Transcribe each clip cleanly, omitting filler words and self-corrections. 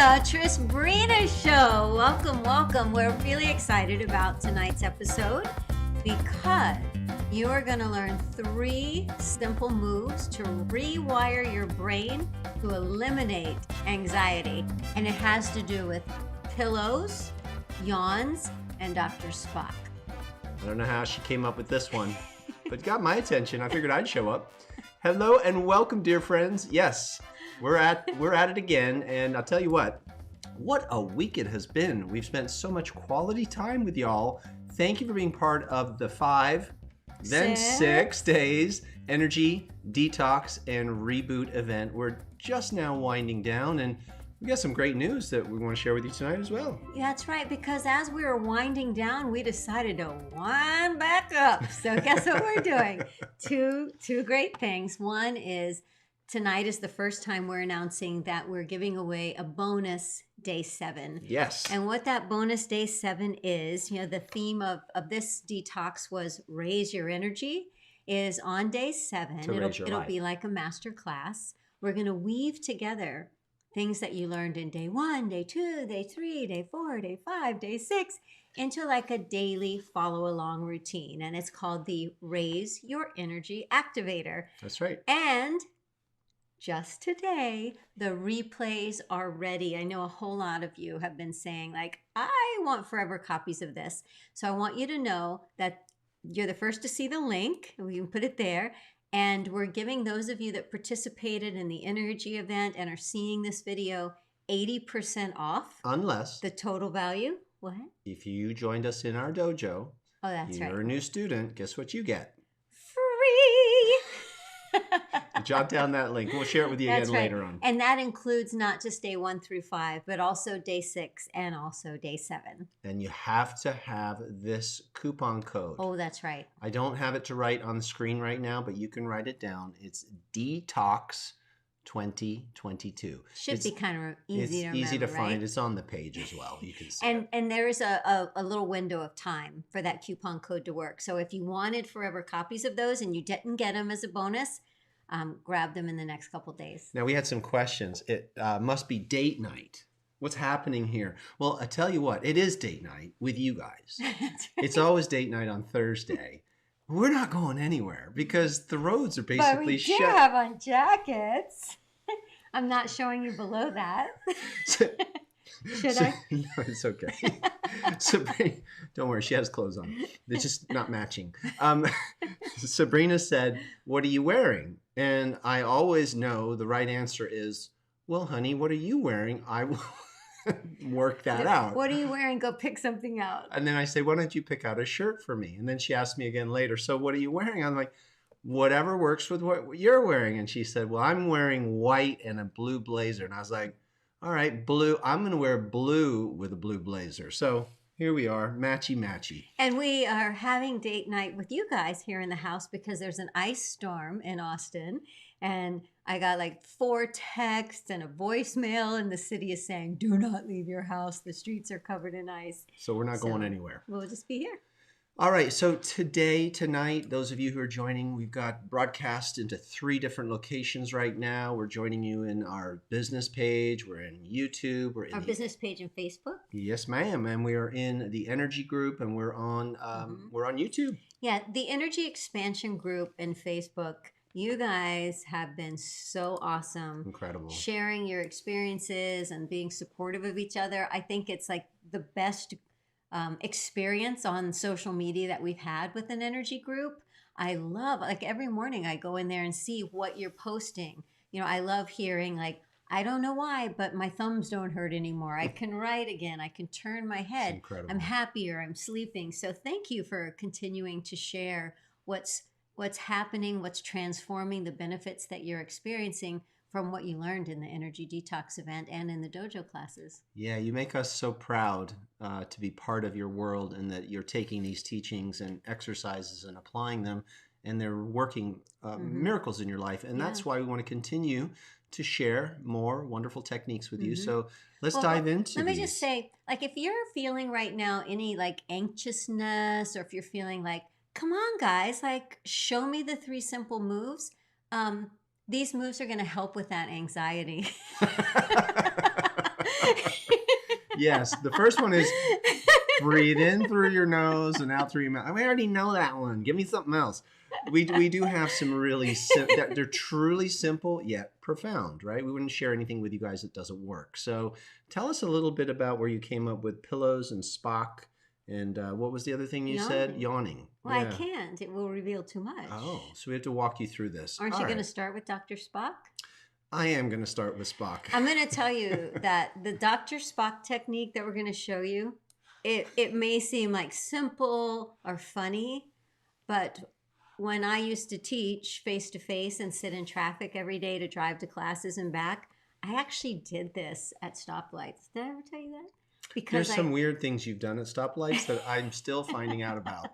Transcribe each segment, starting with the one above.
the Trisbrina Show. Welcome, welcome. We're really excited about tonight's episode because you are going to learn 3 simple moves to rewire your brain to eliminate anxiety. And it has to do with pillows, yawns, and Dr. Spock. I don't know how she came up with this one, but it got my attention. I figured I'd show up. Hello and welcome, dear friends. Yes, we're at it again, and I'll tell you what a week it has been. We've spent so much quality time with y'all. Thank you for being part of the 5, then 6 days energy detox and reboot event. We're just now winding down, and we got some great news that we want to share with you tonight as well. Yeah, that's right, because as we were winding down, we decided to wind back up. So guess what we're doing? Two great things. One is tonight is the first time we're announcing that we're giving away a bonus day 7. Yes. And what that bonus day 7 is, the theme of this detox was raise your energy, is on day 7. It'll be like a master class. We're going to weave together things that you learned in day 1, day 2, day 3, day 4, day 5, day 6, into like a daily follow along routine. And it's called the Raise Your Energy Activator. That's right. And just today, the replays are ready. I know a whole lot of you have been saying, like, I want forever copies of this. So I want you to know that you're the first to see the link. We can put it there. And we're giving those of you that participated in the energy event and are seeing this video 80% off. Unless the total value. What? If you joined us in our dojo, you're a new student, guess what you get? Free! Jot down that link. We'll share it with you again later on. And that includes not just day 1 through 5, but also day 6 and also day 7. And you have to have this coupon code. Oh, that's right. I don't have it to write on the screen right now, but you can write it down. It's DETOX 2022. Should be kind of easy to remember. It's easy to find. Right? It's on the page as well. You can see and there is a little window of time for that coupon code to work. So if you wanted forever copies of those and you didn't get them as a bonus, grab them in the next couple days. Now, we had some questions. It must be date night. What's happening here? Well, I tell you what, it is date night with you guys. Right. It's always date night on Thursday. We're not going anywhere because the roads are basically but we shut. do have on jackets. I'm not showing you below that. Should I? No, it's okay. Sabrina, don't worry, she has clothes on. They're just not matching. Sabrina said, "What are you wearing?" And I always know the right answer is, "Well, honey, what are you wearing? I will work that out." What are you wearing? Go pick something out. And then I say, "Why don't you pick out a shirt for me?" And then she asked me again later, "So what are you wearing?" I'm like, "Whatever works with what you're wearing." And she said, "Well, I'm wearing white and a blue blazer." And I was like, "All right, blue. I'm going to wear blue with a blue blazer." So here we are, matchy. And we are having date night with you guys here in the house because there's an ice storm in Austin. And I got like 4 texts and a voicemail, and the city is saying, do not leave your house. The streets are covered in ice. So we're not going anywhere. We'll just be here. All right, so tonight, those of you who are joining, we've got broadcast into 3 different locations right now. We're joining you in our business page. We're in YouTube. We're in our business page and Facebook. Yes, ma'am. And we are in the Energy Group, and we're on YouTube. Yeah, the Energy Expansion Group and Facebook. You guys have been so awesome. Incredible. Sharing your experiences and being supportive of each other. I think it's like the best experience on social media that we've had with an energy group. I love, like every morning I go in there and see what you're posting. I love hearing like, I don't know why, but my thumbs don't hurt anymore. I can write again. I can turn my head. Incredible. I'm happier. I'm sleeping. So thank you for continuing to share what's happening, what's transforming, the benefits that you're experiencing from what you learned in the energy detox event and in the dojo classes. Yeah, you make us so proud to be part of your world, and that you're taking these teachings and exercises and applying them, and they're working miracles in your life. And that's why we want to continue to share more wonderful techniques with you. So let's dive into Let me just say, like, if you're feeling right now any like anxiousness, or if you're feeling like, come on guys, like show me the 3 simple moves. These moves are going to help with that anxiety. Yes, the first one is breathe in through your nose and out through your mouth. We already know that one. Give me something else. We do have some really they're truly simple yet profound, right? We wouldn't share anything with you guys that doesn't work. So tell us a little bit about where you came up with pillows and Spock, and what was the other thing you said? Yawning. Well, I can't. It will reveal too much. Oh, so we have to walk you through this. Aren't you going to start with Dr. Spock? I am going to start with Spock. I'm going to tell you that the Dr. Spock technique that we're going to show you, it may seem like simple or funny, but when I used to teach face-to-face and sit in traffic every day to drive to classes and back, I actually did this at stoplights. Did I ever tell you that? Because there's some weird things you've done at stoplights that I'm still finding out about.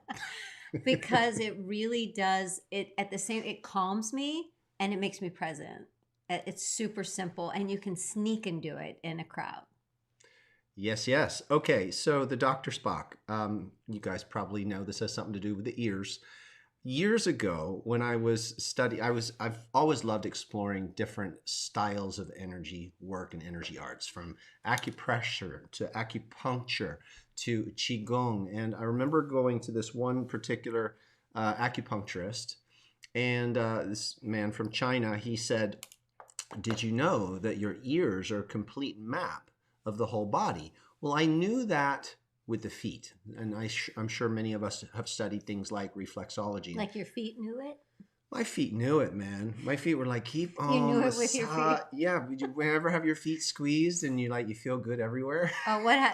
Because it really does, it calms me and it makes me present. It's super simple, and you can sneak and do it in a crowd. Yes, yes. Okay, so the Dr. Spock. You guys probably know this has something to do with the ears. Years ago, when I was studying, I've always loved exploring different styles of energy work and energy arts, from acupressure to acupuncture to qigong. And I remember going to this one particular acupuncturist, and this man from China, he said, did you know that your ears are a complete map of the whole body? Well, I knew that with the feet, and I'm sure many of us have studied things like reflexology. Like your feet knew it? My feet knew it, man. My feet were like, keep on. You knew it with your feet? Yeah. Would you ever have your feet squeezed and you feel good everywhere? Oh,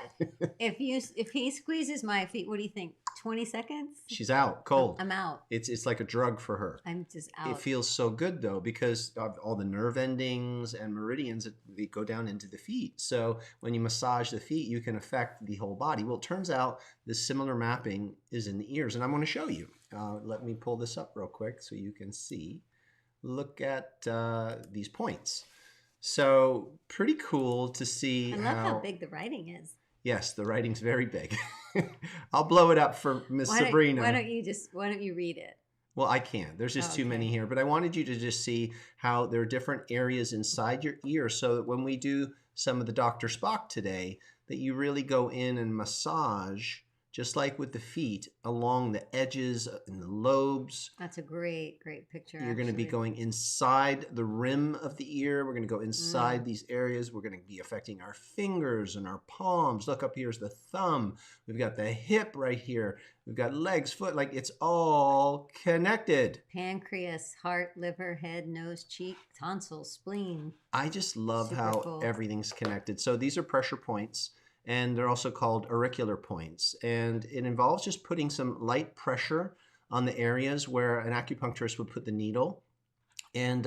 if he squeezes my feet, what do you think? 20 seconds? She's out, cold. I'm out. It's like a drug for her. I'm just out. It feels so good though, because of all the nerve endings and meridians that they go down into the feet. So when you massage the feet, you can affect the whole body. Well, it turns out this similar mapping is in the ears, and I'm going to show you. Let me pull this up real quick so you can see. Look at these points. So pretty cool to see. I love how big the writing is. Yes, the writing's very big. I'll blow it up for Miss Sabrina. Why don't you read it? Well, I can't. There's just too many here. But I wanted you to just see how there are different areas inside your ear, so that when we do some of the Dr. Spock today, that you really go in and massage, just like with the feet, along the edges and the lobes. That's a great picture. You're going to be going inside the rim of the ear. We're going to go inside these areas. We're going to be affecting our fingers and our palms. Look, up here's the thumb. We've got the hip right here. We've got legs, foot, like it's all connected. Pancreas, heart, liver, head, nose, cheek, tonsils, spleen. I just love how everything's connected. So these are pressure points, and they're also called auricular points. And it involves just putting some light pressure on the areas where an acupuncturist would put the needle. And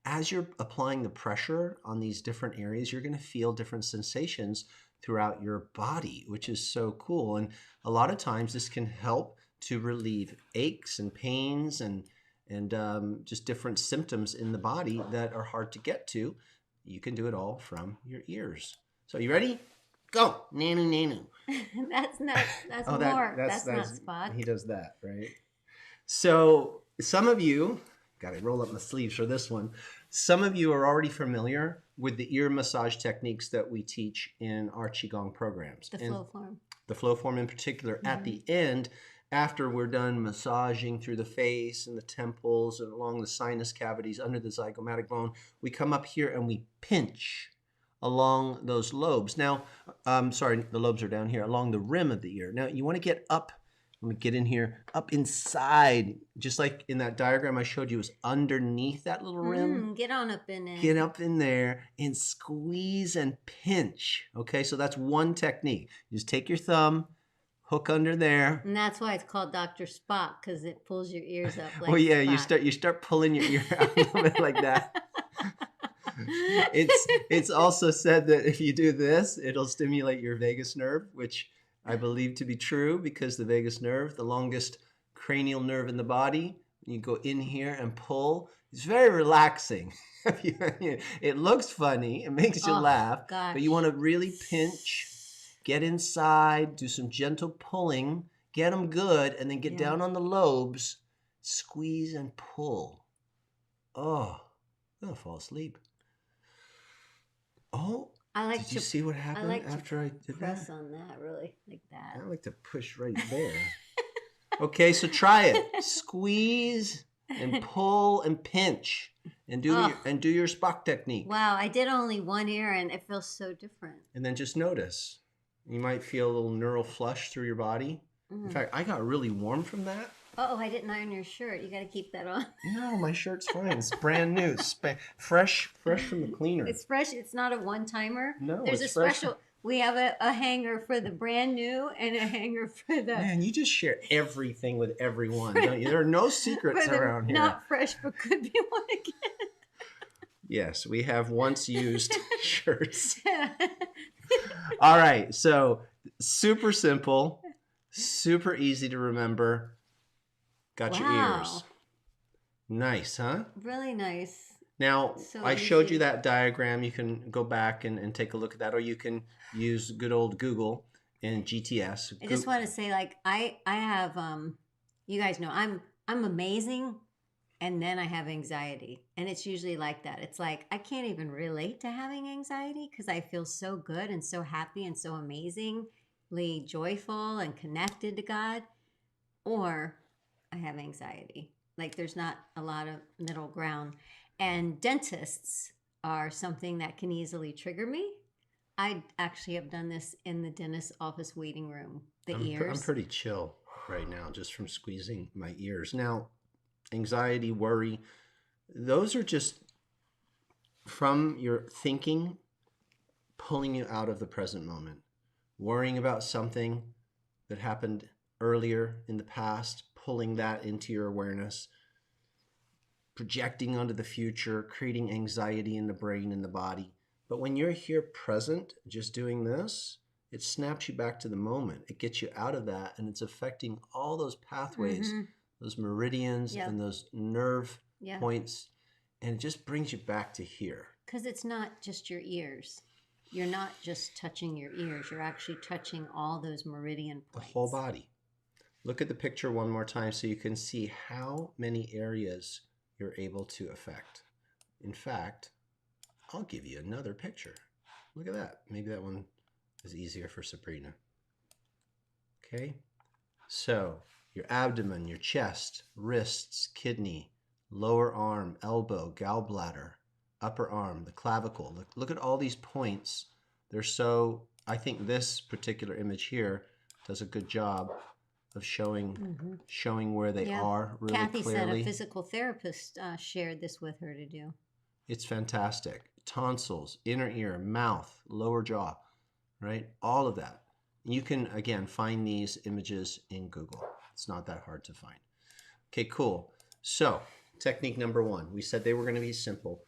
as you're applying the pressure on these different areas, you're going to feel different sensations throughout your body, which is so cool. And a lot of times this can help to relieve aches and pains and just different symptoms in the body that are hard to get to. You can do it all from your ears. So you ready? Go, nanu nanu. That's not Spock. He does that, right? So some of you, got to roll up my sleeves for this one. Some of you are already familiar with the ear massage techniques that we teach in our Qigong programs. The flow form. The flow form in particular. At the end, after we're done massaging through the face and the temples and along the sinus cavities under the zygomatic bone, we come up here and we pinch along those lobes. Now, sorry, the lobes are down here, along the rim of the ear. Now, you want to get up, let me get in here, up inside, just like in that diagram I showed you, is underneath that little rim. Get on up in it. Get up in there and squeeze and pinch. Okay, so that's one technique. You just take your thumb, hook under there. And that's why it's called Dr. Spock, because it pulls your ears up like Oh yeah, Spock. you start pulling your ear out a little bit like that. It's also said that if you do this, it'll stimulate your vagus nerve, which I believe to be true, because the vagus nerve, the longest cranial nerve in the body, you go in here and pull. It's very relaxing. It looks funny. It makes you laugh. Gosh. But you want to really pinch, get inside, do some gentle pulling, get them good, and then get down on the lobes, squeeze and pull. Oh, I'm going to fall asleep. Oh, I like Did to you see what I happened like to after I did press that? on that really like that. I like to push right there. Okay, so try it. Squeeze and pull and pinch and Oh, do your Spock technique. wow, I did only one ear and it feels so different. And then just notice. You might feel a little neural flush through your body. In Mm. fact, I got really warm from that. Oh, I didn't iron your shirt. You got to keep that on. No, my shirt's fine. It's brand new. It's fresh from the cleaner. It's fresh. It's not a one-timer. No, There's it's a fresh. special. We have a hanger for the brand new and a hanger for the Man, you just share everything with everyone, don't you? There are no secrets for the around here. not fresh but could be one again. Yes, we have once used shirts. All right, so super simple, super easy to remember. Got your ears. Nice, huh? Really nice. Now, So I showed easy. you that diagram. You can go back and take a look at that, or you can use good old Google and GTS. I just want to say, like, I have you guys know I'm amazing, and then I have anxiety, and it's usually like that. It's like I can't even relate to having anxiety because I feel so good and so happy and so amazingly joyful and connected to God, or I have anxiety. Like there's not a lot of middle ground. And dentists are something that can easily trigger me. I actually have done this in the dentist office waiting room. The ears. I'm pretty chill right now just from squeezing my ears. Now, anxiety, worry, those are just from your thinking pulling you out of the present moment. Worrying about something that happened earlier in the past, pulling that into your awareness, projecting onto the future, creating anxiety in the brain and the body. But when you're here present, just doing this, it snaps you back to the moment. It gets you out of that, and it's affecting all those pathways, those meridians, and those nerve points, and it just brings you back to here. Because it's not just your ears. You're not just touching your ears. You're actually touching all those meridian points. The whole body. Look at the picture one more time so you can see how many areas you're able to affect. In fact, I'll give you another picture. Look at that. Maybe that one is easier for Sabrina. Okay. So your abdomen, your chest, wrists, kidney, lower arm, elbow, gallbladder, upper arm, the clavicle. Look at all these points. They're so, I think this particular image here does a good job of showing where they are really Kathy clearly. said a physical therapist shared this with her to do. It's fantastic. Tonsils, inner ear, mouth, lower jaw, right? All of that. You can, again, find these images in Google. It's not that hard to find. Okay, cool. So, technique number one. We said they were going to be simple.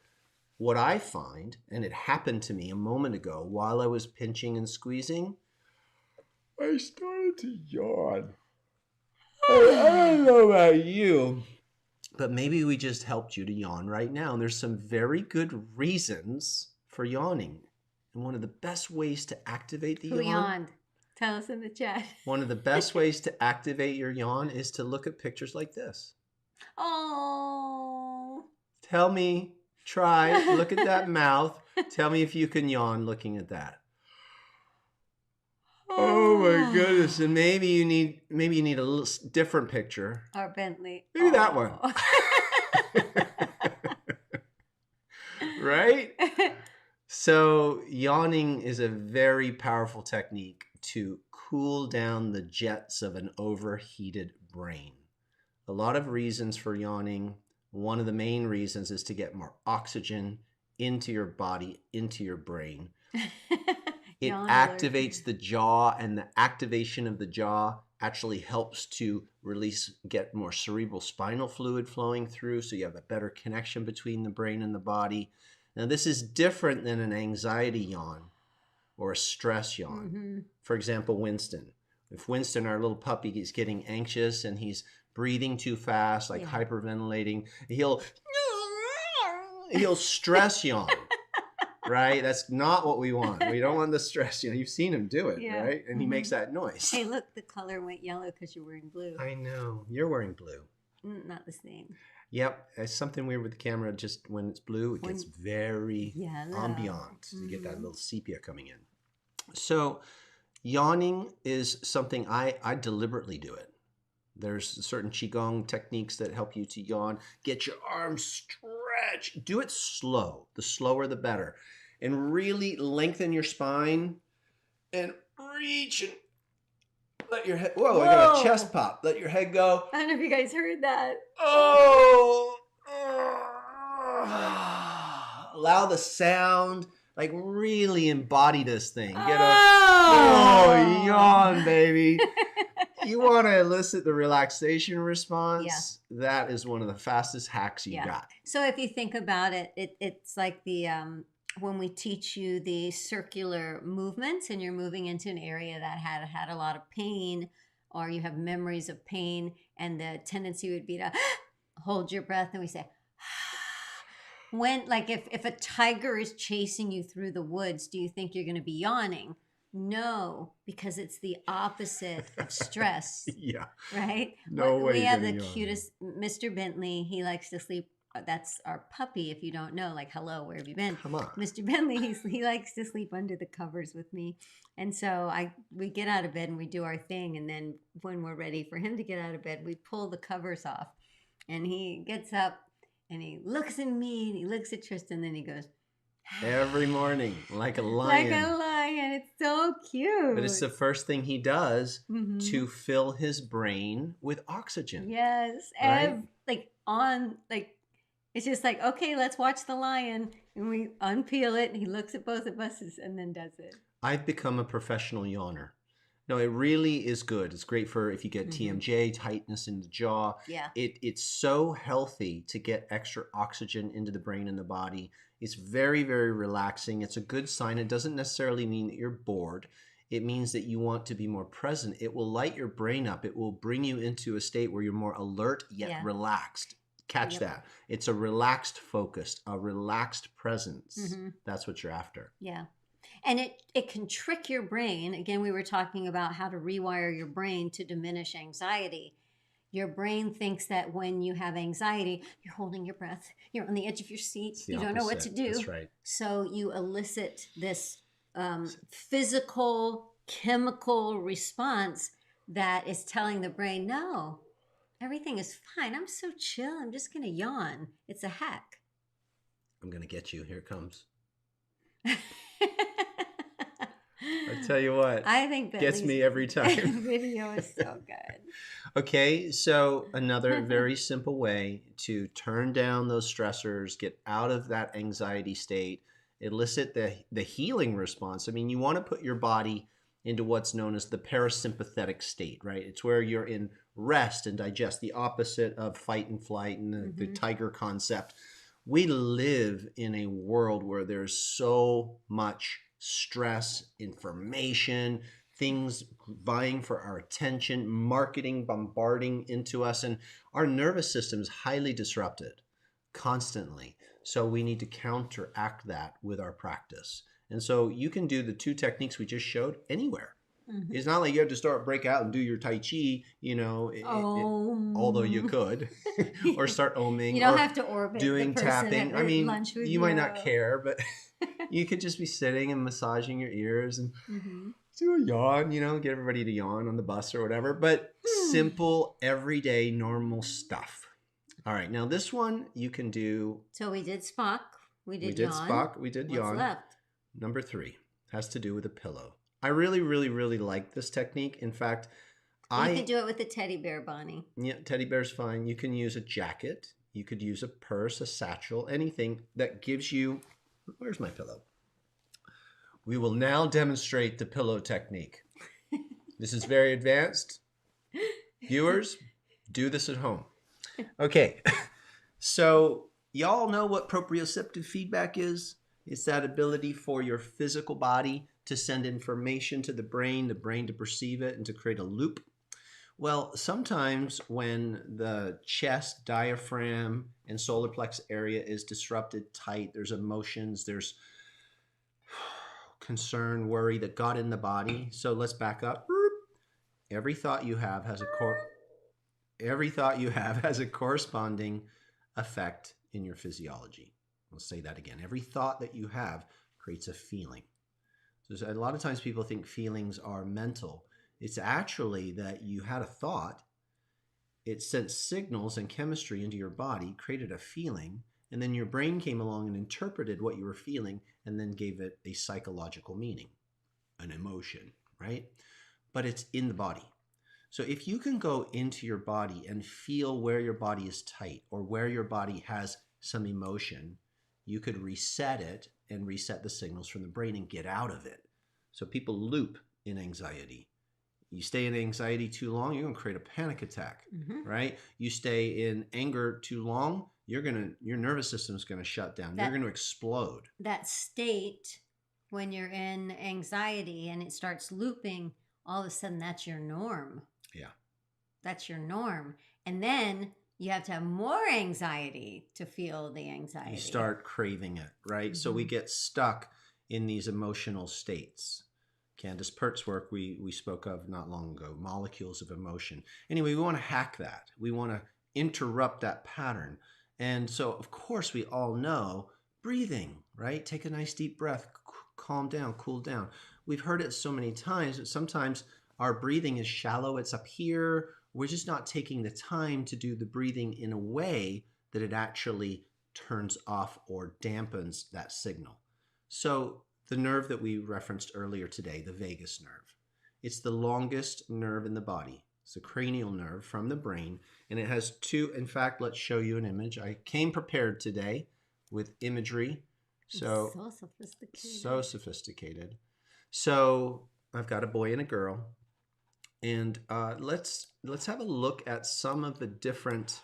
What I find, and it happened to me a moment ago while I was pinching and squeezing, I started to yawn. I don't know about you, but maybe we just helped you to yawn right now. And there's some very good reasons for yawning. And one of the best ways to activate the Who yawn. yawned? Tell us in the chat. One of the best ways to activate your yawn is to look at pictures like this. Oh. Tell me, try, look at that mouth. Tell me if you can yawn looking at that. Oh my goodness. And maybe you need a little different picture. Or Bentley. Maybe that one. Right? So yawning is a very powerful technique to cool down the jets of an overheated brain. A lot of reasons for yawning. One of the main reasons is to get more oxygen into your body, into your brain. It activates the jaw, and the activation of the jaw actually helps to get more cerebral spinal fluid flowing through, so you have a better connection between the brain and the body. Now, this is different than an anxiety yawn or a stress yawn. For example, Winston. If Winston, our little puppy, is getting anxious and he's breathing too fast, like hyperventilating, he'll stress yawn. Right? That's not what we want. We don't want the stress. You've seen him do it, right? And he makes that noise. Hey, look, the color went yellow because you're wearing blue. I know. You're wearing blue. Not the same. Yep, it's something weird with the camera. Just when it's blue, it gets very Yellow. ambient. You get that little sepia coming in. So yawning is something I deliberately do it. There's certain qigong techniques that help you to yawn. Get your arms stretched. Do it slow. The slower, the better. And really lengthen your spine and reach and let your head. Whoa, I got a chest pop. Let your head go. I don't know if you guys heard that. Oh. Allow the sound. Like really embody this thing. Get a yawn, baby. You want to elicit the relaxation response? Yeah. That is one of the fastest hacks you got. So if you think about it, it's like the when we teach you the circular movements and you're moving into an area that had a lot of pain, or you have memories of pain, and the tendency would be to hold your breath, and we say, when, like if a tiger is chasing you through the woods, do you think you're going to be yawning? No, because it's the opposite of stress. Yeah. Right? No way. We have the cutest Mr. Bentley. He likes to sleep. That's our puppy, if you don't know. Like, hello, where have you been? Come on. Mr. Bentley, he likes to sleep under the covers with me. And so we get out of bed and we do our thing. And then when we're ready for him to get out of bed, we pull the covers off. And he gets up and he looks at me and he looks at Tristan, and then he goes, every morning, like a lion. Like a lion. It's so cute. But it's the first thing he does to fill his brain with oxygen. Yes. Right? It's just like, okay, let's watch the lion. And we unpeel it and he looks at both of us and then does it. I've become a professional yawner. No, it really is good. It's great for if you get TMJ, tightness in the jaw. Yeah. It's so healthy to get extra oxygen into the brain and the body. It's very, very relaxing. It's a good sign. It doesn't necessarily mean that you're bored. It means that you want to be more present. It will light your brain up. It will bring you into a state where you're more alert yet relaxed. Catch that. It's a relaxed focus, a relaxed presence. That's what you're after. Yeah. And it can trick your brain. Again, we were talking about how to rewire your brain to diminish anxiety. Your brain thinks that when you have anxiety, you're holding your breath, you're on the edge of your seat, you don't know what to do. That's right. So you elicit this physical, chemical response that is telling the brain, no, everything is fine. I'm so chill. I'm just going to yawn. It's a hack. I'm going to get you. Here it comes. I tell you what, I think that gets me every time. Video is so good. Okay, so another very simple way to turn down those stressors, get out of that anxiety state, elicit the healing response. I mean, you want to put your body into what's known as the parasympathetic state, right? It's where you're in rest and digest, the opposite of fight and flight and the tiger concept. We live in a world where there's so much stress, information, things vying for our attention, marketing bombarding into us, and our nervous system is highly disrupted constantly. So we need to counteract that with our practice. And so you can do the two techniques we just showed anywhere. It's not like you have to break out and do your Tai Chi, you know, although you could, or start oming. You don't have to orbit doing the person tapping. at I mean, lunch with you might not care, but you could just be sitting and massaging your ears and do a yawn, you know, get everybody to yawn on the bus or whatever. But simple, everyday, normal stuff. All right, now this one you can do. So we did Spock. We did yawn. Spock. We did yawn. What's left? Number 3 has to do with a pillow. I really, really, really like this technique. In fact, You can do it with a teddy bear, Bonnie. Yeah, teddy bear's fine. You can use a jacket. You could use a purse, a satchel, anything that gives you... Where's my pillow? We will now demonstrate the pillow technique. This is very advanced. Viewers, do this at home. Okay, so y'all know what proprioceptive feedback is? It's that ability for your physical body to send information to the brain to perceive it and to create a loop. Well, sometimes when the chest, diaphragm, and solar plexus area is disrupted, tight, there's emotions, there's concern, worry that got in the body. So let's back up. Every thought you have has a corresponding effect in your physiology. I'll say that again. Every thought that you have creates a feeling. So a lot of times people think feelings are mental. It's actually that you had a thought, it sent signals and chemistry into your body, created a feeling, and then your brain came along and interpreted what you were feeling and then gave it a psychological meaning, an emotion, right? But it's in the body. So if you can go into your body and feel where your body is tight or where your body has some emotion, you could reset it and reset the signals from the brain and get out of it. So people loop in anxiety. You stay in anxiety too long, you're going to create a panic attack, right? You stay in anger too long, your nervous system is going to shut down. You're going to explode. That state when you're in anxiety and it starts looping, all of a sudden that's your norm. Yeah. That's your norm. And then you have to have more anxiety to feel the anxiety. You start craving it, right? So we get stuck in these emotional states. Candace Pert's work we spoke of not long ago, molecules of emotion. Anyway, we want to hack that. We want to interrupt that pattern. And so, of course, we all know breathing, right? Take a nice deep breath, calm down, cool down. We've heard it so many times that sometimes our breathing is shallow. It's up here. We're just not taking the time to do the breathing in a way that it actually turns off or dampens that signal. So the nerve that we referenced earlier today, the vagus nerve, it's the longest nerve in the body. It's the cranial nerve from the brain, and it has two. In fact, let's show you an image. I came prepared today with imagery. So sophisticated. So sophisticated. So I've got a boy and a girl, and let's have a look at some of the different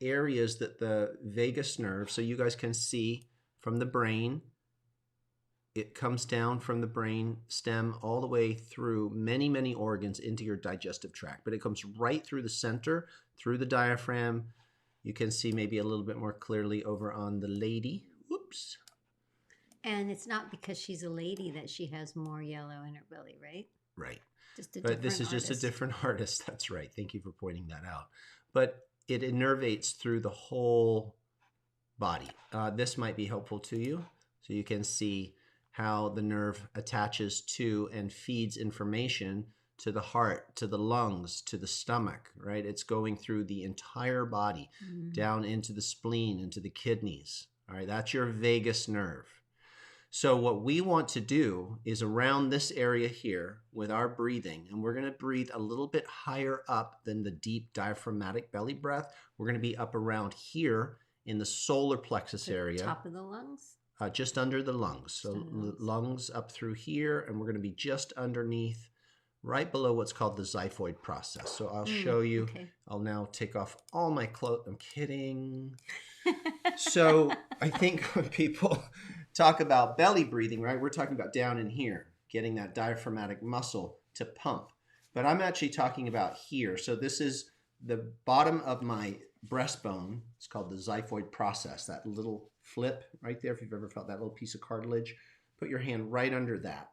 areas that the vagus nerve, so you guys can see from the brain, it comes down from the brain stem all the way through many, many organs into your digestive tract, but it comes right through the center, through the diaphragm. You can see maybe a little bit more clearly over on the lady. Whoops. And it's not because she's a lady that she has more yellow in her belly, right? Right. But this is just a different artist. That's right. Thank you for pointing that out. But it innervates through the whole body. This might be helpful to you. So you can see how the nerve attaches to and feeds information to the heart, to the lungs, to the stomach, right? It's going through the entire body, down into the spleen, into the kidneys. All right, that's your vagus nerve. So what we want to do is around this area here with our breathing, and we're going to breathe a little bit higher up than the deep diaphragmatic belly breath. We're going to be up around here in the solar plexus area. Top of the lungs? Just under the lungs. So lungs up through here, and we're going to be just underneath, right below what's called the xiphoid process. So I'll show you. Okay. I'll now take off all my clothes. I'm kidding. So I think when people talk about belly breathing, right, we're talking about down in here, getting that diaphragmatic muscle to pump. But I'm actually talking about here. So this is the bottom of my breastbone. It's called the xiphoid process, that little flip right there. If you've ever felt that little piece of cartilage, put your hand right under that.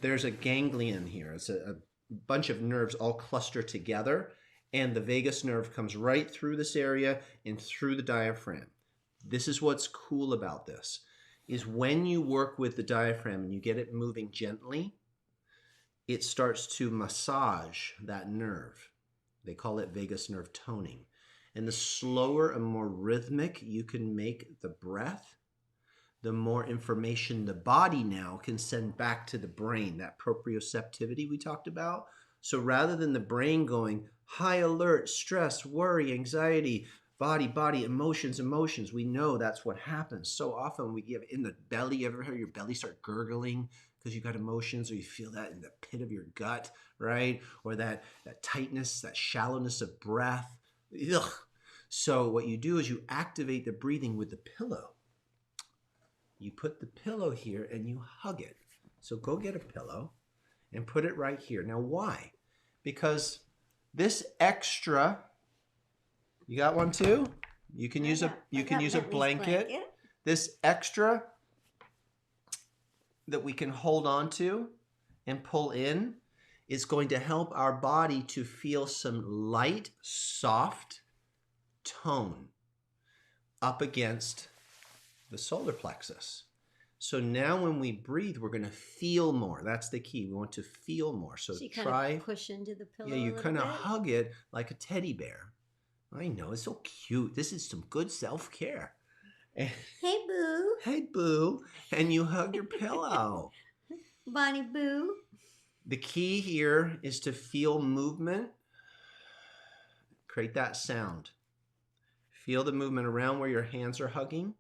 There's a ganglion here. It's a bunch of nerves all clustered together, and the vagus nerve comes right through this area and through the diaphragm. This is what's cool about this, is when you work with the diaphragm and you get it moving gently, it starts to massage that nerve. They call it vagus nerve toning. And the slower and more rhythmic you can make the breath, the more information the body now can send back to the brain, that proprioceptivity we talked about. So rather than the brain going high alert, stress, worry, anxiety, body, emotions, we know that's what happens. So often we get in the belly. You ever heard your belly start gurgling because you got emotions, or you feel that in the pit of your gut, right? Or that tightness, that shallowness of breath. Ugh. So what you do is you activate the breathing with the pillow. You put the pillow here and you hug it. So go get a pillow and put it right here. Now why? Because this extra, you got one too? You can use a blanket. This extra that we can hold on to and pull in is going to help our body to feel some light, soft tone. up against the solar plexus. So now when we breathe, we're going to feel more. That's the key. We want to feel more. So you try. Kind of push into the pillow. Yeah, you kind of bit. hug it like a teddy bear. I know, it's so cute. This is some good self-care. Hey, boo. Hey, boo. And you hug your pillow. Bonnie boo. The key here is to feel movement. Create that sound. Feel the movement around where your hands are hugging.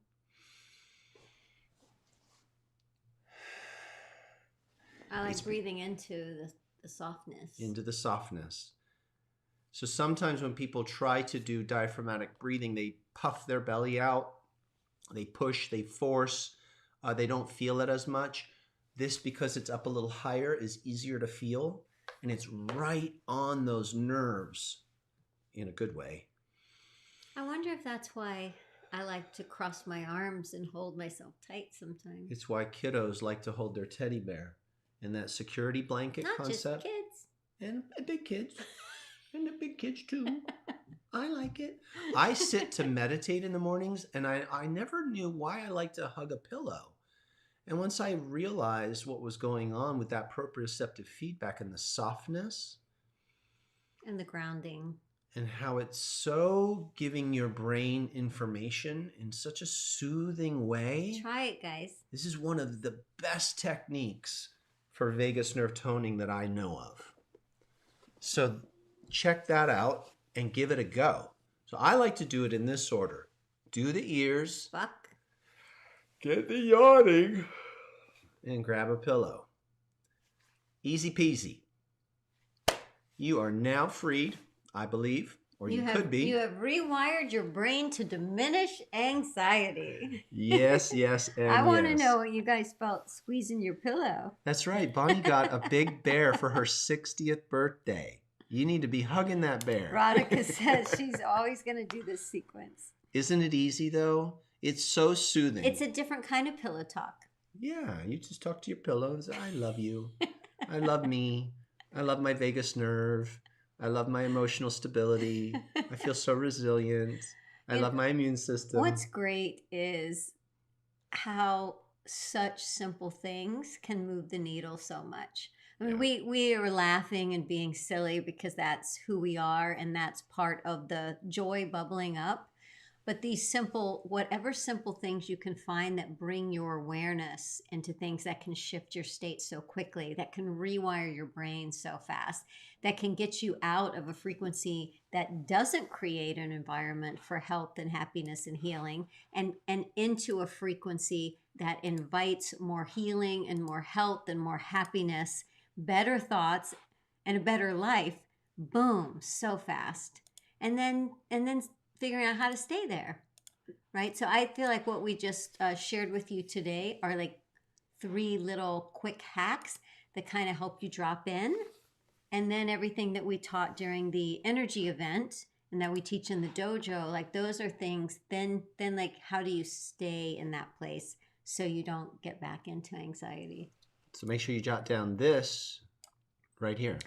I like breathing into the softness. Into the softness. So sometimes when people try to do diaphragmatic breathing, they puff their belly out, they push, they force, they don't feel it as much. This, because it's up a little higher, is easier to feel, and it's right on those nerves in a good way. I wonder if that's why I like to cross my arms and hold myself tight sometimes. It's why kiddos like to hold their teddy bear and that security blanket Not concept. Just kids. And big kids. And the big kids too. I like it. I sit to meditate in the mornings, and I never knew why I like to hug a pillow. And once I realized what was going on with that proprioceptive feedback and the softness. And the grounding. And how it's so giving your brain information in such a soothing way. Try it, guys. This is one of the best techniques for vagus nerve toning that I know of. So check that out and give it a go. So I like to do it in this order. Do the ears. Fuck. Get the yawning. And grab a pillow. Easy peasy. You are now freed, I believe, or you could be. You have rewired your brain to diminish anxiety. Yes, yes, and I want to know what you guys felt squeezing your pillow. That's right. Bonnie got a big bear for her 60th birthday. You need to be hugging that bear. Veronica says she's always going to do this sequence. Isn't it easy, though? It's so soothing. It's a different kind of pillow talk. Yeah, you just talk to your pillows. I love you. I love me. I love my vagus nerve. I love my emotional stability. I feel so resilient. I love my immune system. What's great is how such simple things can move the needle so much. I mean, we are laughing and being silly because that's who we are, and that's part of the joy bubbling up. But these simple, whatever simple things you can find that bring your awareness into things that can shift your state so quickly, that can rewire your brain so fast, that can get you out of a frequency that doesn't create an environment for health and happiness and healing, and into a frequency that invites more healing and more health and more happiness, better thoughts, and a better life. Boom, so fast. And then figuring out how to stay there, right? So I feel like what we just shared with you today are like 3 little quick hacks that kind of help you drop in. And then everything that we taught during the energy event and that we teach in the dojo, like those are things, then like how do you stay in that place so you don't get back into anxiety? So make sure you jot down this right here.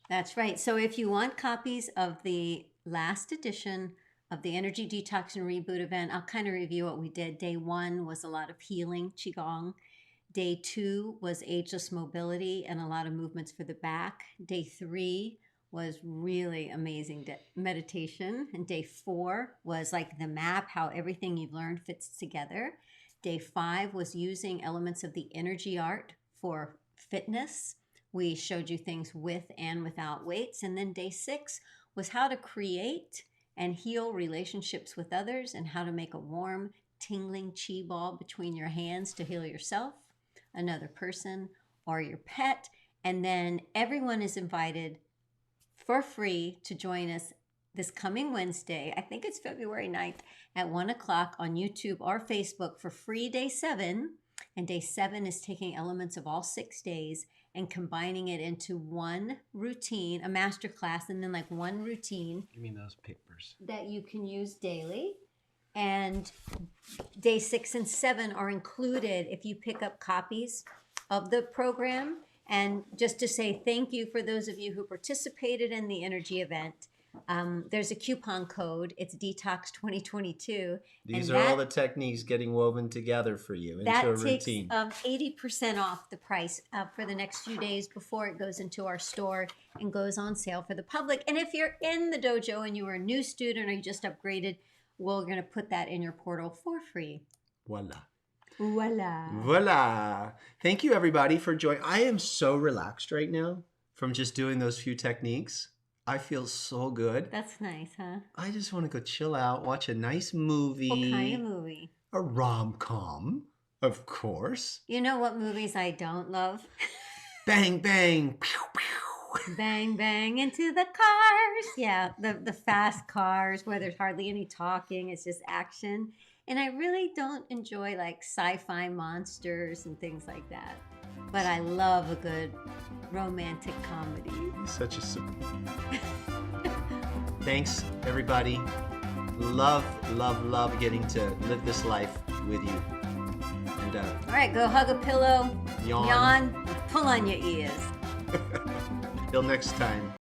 That's right. So if you want copies of the last edition of the Energy Detox and Reboot event, I'll kind of review what we did. Day 1 was a lot of healing, Qigong. Day 2 was ageless mobility and a lot of movements for the back. Day 3 was really amazing meditation. And day 4 was like the map, how everything you've learned fits together. Day 5 was using elements of the energy art for fitness. We showed you things with and without weights. And then day 6 was how to create and heal relationships with others and how to make a warm, tingling chi ball between your hands to heal yourself, another person, or your pet. And then everyone is invited for free to join us this coming Wednesday. I think it's February 9th at 1 o'clock on YouTube or Facebook for free day 7. And day 7 is taking elements of all 6 days and combining it into one routine, a master class, and then like one routine. Give me those papers. That you can use daily. And day 6 and 7 are included if you pick up copies of the program. And just to say thank you for those of you who participated in the energy event. There's a coupon code. It's Detox 2022. These and are that, all the techniques getting woven together for you into that a takes routine. 80% off the price for the next few days before it goes into our store and goes on sale for the public. And if you're in the dojo and you are a new student or you just upgraded, we're going to put that in your portal for free. Voila. Voila. Voila. Thank you, everybody, for joining. I am so relaxed right now from just doing those few techniques. I feel so good. That's nice, huh? I just want to go chill out, watch a nice movie. What kind of movie? A rom-com, of course. You know what movies I don't love? Bang, bang. Pew, pew. Bang, bang into the cars. Yeah, the fast cars where there's hardly any talking. It's just action. And I really don't enjoy like sci-fi monsters and things like that. But I love a good romantic comedy. Such a... Thanks, everybody. Love, love, love getting to live this life with you. And all right, go hug a pillow, yawn, pull on your ears. Till next time.